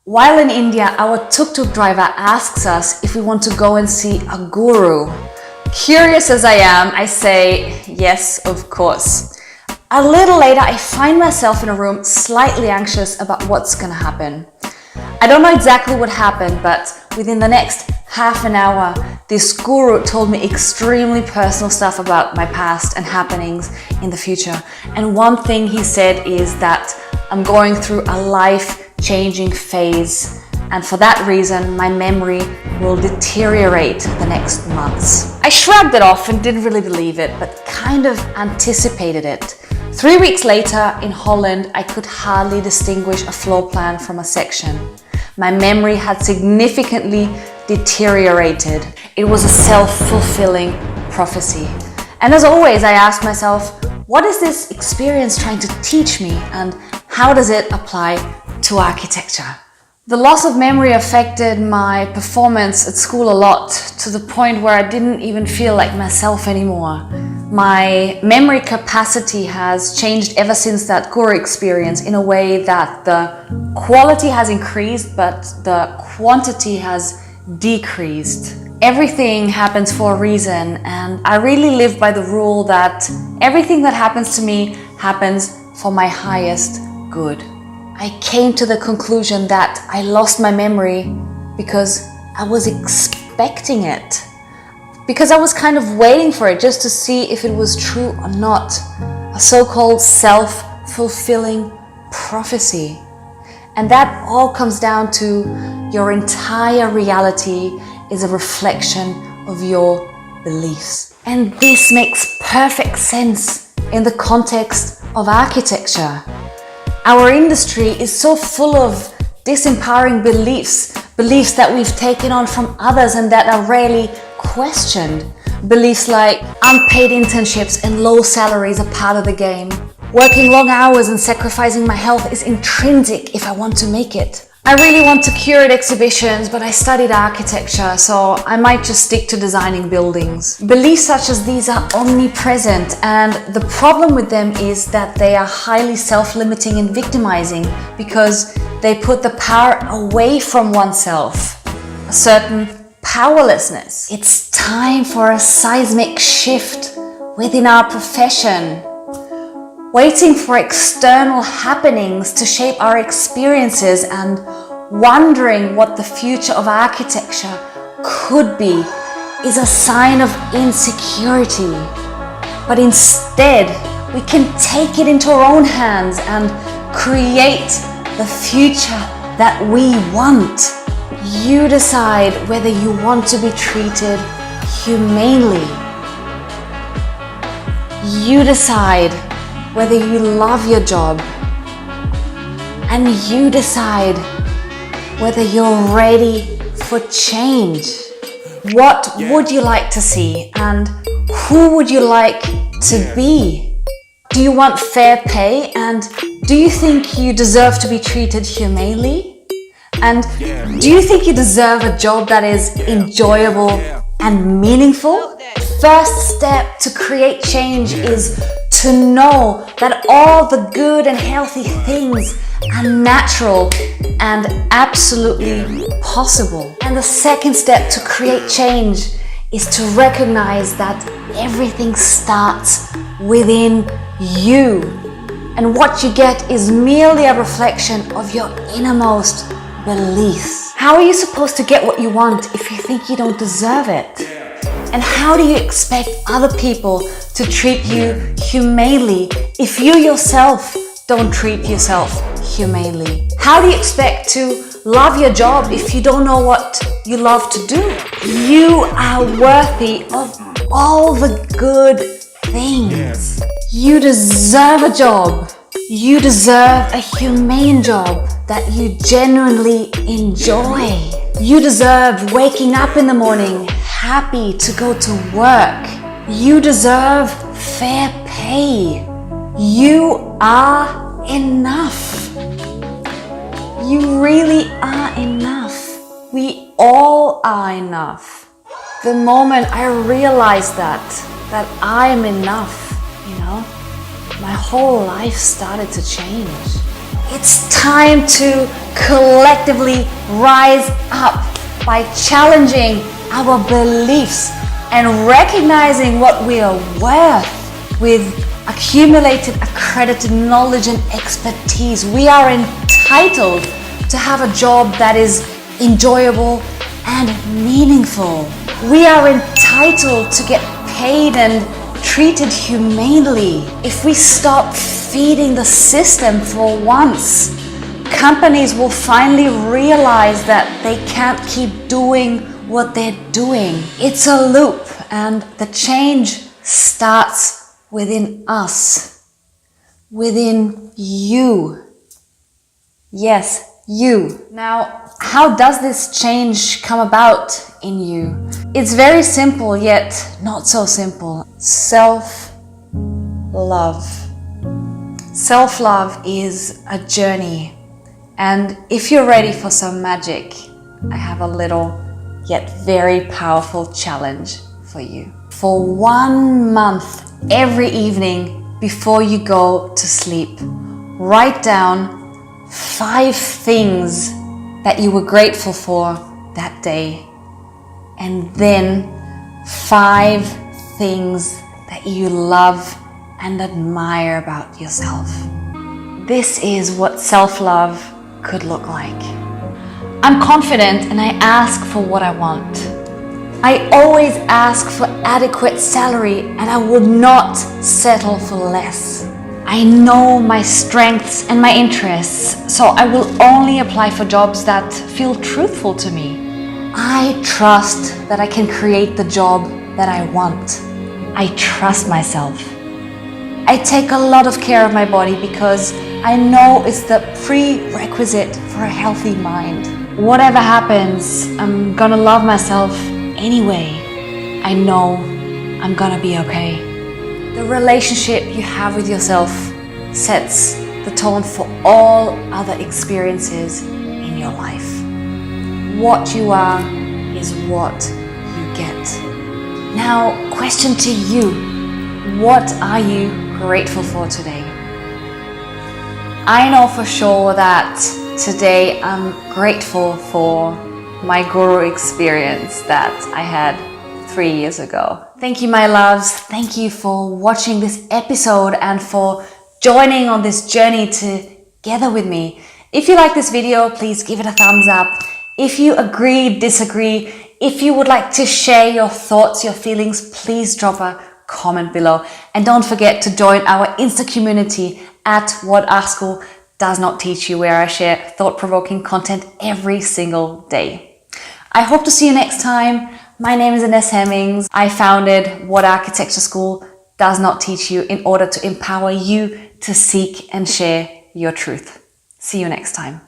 While in India, our tuk-tuk driver asks us if we want to go and see a guru. Curious as I am, I say, yes, of course. A little later, I find myself in a room slightly anxious about what's gonna happen. I don't know exactly what happened, but within the next half an hour, this guru told me extremely personal stuff about my past and happenings in the future. And one thing he said is that I'm going through a life-changing phase, and for that reason, my memory will deteriorate the next months. I shrugged it off and didn't really believe it, but kind of anticipated it. 3 weeks later, in Holland, I could hardly distinguish a floor plan from a section. My memory had significantly deteriorated. It was a self-fulfilling prophecy. And as always, I asked myself, what is this experience trying to teach me, and how does it apply to architecture? The loss of memory affected my performance at school a lot, to the point where I didn't even feel like myself anymore. My memory capacity has changed ever since that guru experience in a way that the quality has increased, but the quantity has decreased. Everything happens for a reason, and I really live by the rule that everything that happens to me happens for my highest good. I came to the conclusion that I lost my memory because I was expecting it. Because I was kind of waiting for it just to see if it was true or not. A so-called self-fulfilling prophecy. And that all comes down to your entire reality is a reflection of your beliefs. And this makes perfect sense in the context of architecture. Our industry is so full of disempowering beliefs that we've taken on from others and that are rarely questioned. Beliefs like unpaid internships and low salaries are part of the game. Working long hours and sacrificing my health is intrinsic if I want to make it. I really want to curate exhibitions, but I studied architecture, so I might just stick to designing buildings. Beliefs such as these are omnipresent, and the problem with them is that they are highly self-limiting and victimizing because they put the power away from oneself, a certain powerlessness. It's time for a seismic shift within our profession. Waiting for external happenings to shape our experiences and wondering what the future of architecture could be is a sign of insecurity. But instead, we can take it into our own hands and create the future that we want. You decide whether you want to be treated humanely. You decide whether you love your job, and you decide whether you're ready for change. What would you like to see, and who would you like to be? Do you want fair pay, and do you think you deserve to be treated humanely? And do you think you deserve a job that is enjoyable and meaningful? First step to create change is to know that all the good and healthy things are natural and absolutely possible. And the second step to create change is to recognize that everything starts within you. And what you get is merely a reflection of your innermost beliefs. How are you supposed to get what you want if you think you don't deserve it? And how do you expect other people to treat you humanely if you yourself don't treat yourself humanely? How do you expect to love your job if you don't know what you love to do? You are worthy of all the good things. You deserve a job. You deserve a humane job that you genuinely enjoy. You deserve waking up in the morning happy to go to work. You deserve fair pay. You are enough. You really are enough. We all are enough. The moment I realized that I am enough, my whole life started to change. It's time to collectively rise up by challenging our beliefs and recognizing what we are worth with accumulated, accredited knowledge and expertise. We are entitled to have a job that is enjoyable and meaningful. We are entitled to get paid and treated humanely. If we stop feeding the system for once, companies will finally realize that they can't keep doing what they're doing. It's a loop, and the change starts within us, within you. Yes, you. Now, how does this change come about in you? It's very simple, yet not so simple. Self-love. Self-love is a journey. And if you're ready for some magic, I have a little yet very powerful challenge for you. For 1 month, every evening before you go to sleep, write down 5 things that you were grateful for that day, and then 5 things that you love and admire about yourself. This is what self-love could look like. I'm confident and I ask for what I want. I always ask for adequate salary and I would not settle for less. I know my strengths and my interests, so I will only apply for jobs that feel truthful to me. I trust that I can create the job that I want. I trust myself. I take a lot of care of my body because I know it's the prerequisite for a healthy mind. Whatever happens, I'm gonna love myself anyway. I know I'm gonna be okay. The relationship you have with yourself sets the tone for all other experiences in your life. What you are is what you get. Now, question to you. What are you grateful for today? I know for sure that today I'm grateful for my guru experience that I had 3 years ago. Thank you, my loves. Thank you for watching this episode and for joining on this journey together with me. If you like this video, please give it a thumbs up. If you agree, disagree, if you would like to share your thoughts, your feelings, please drop a comment below. And don't forget to join our Insta community at What Our School Does Not Teach You, where I share thought-provoking content every single day. I hope to see you next time. My name is Ines Hemmings. I founded What Architecture School Does Not Teach You in order to empower you to seek and share your truth. See you next time.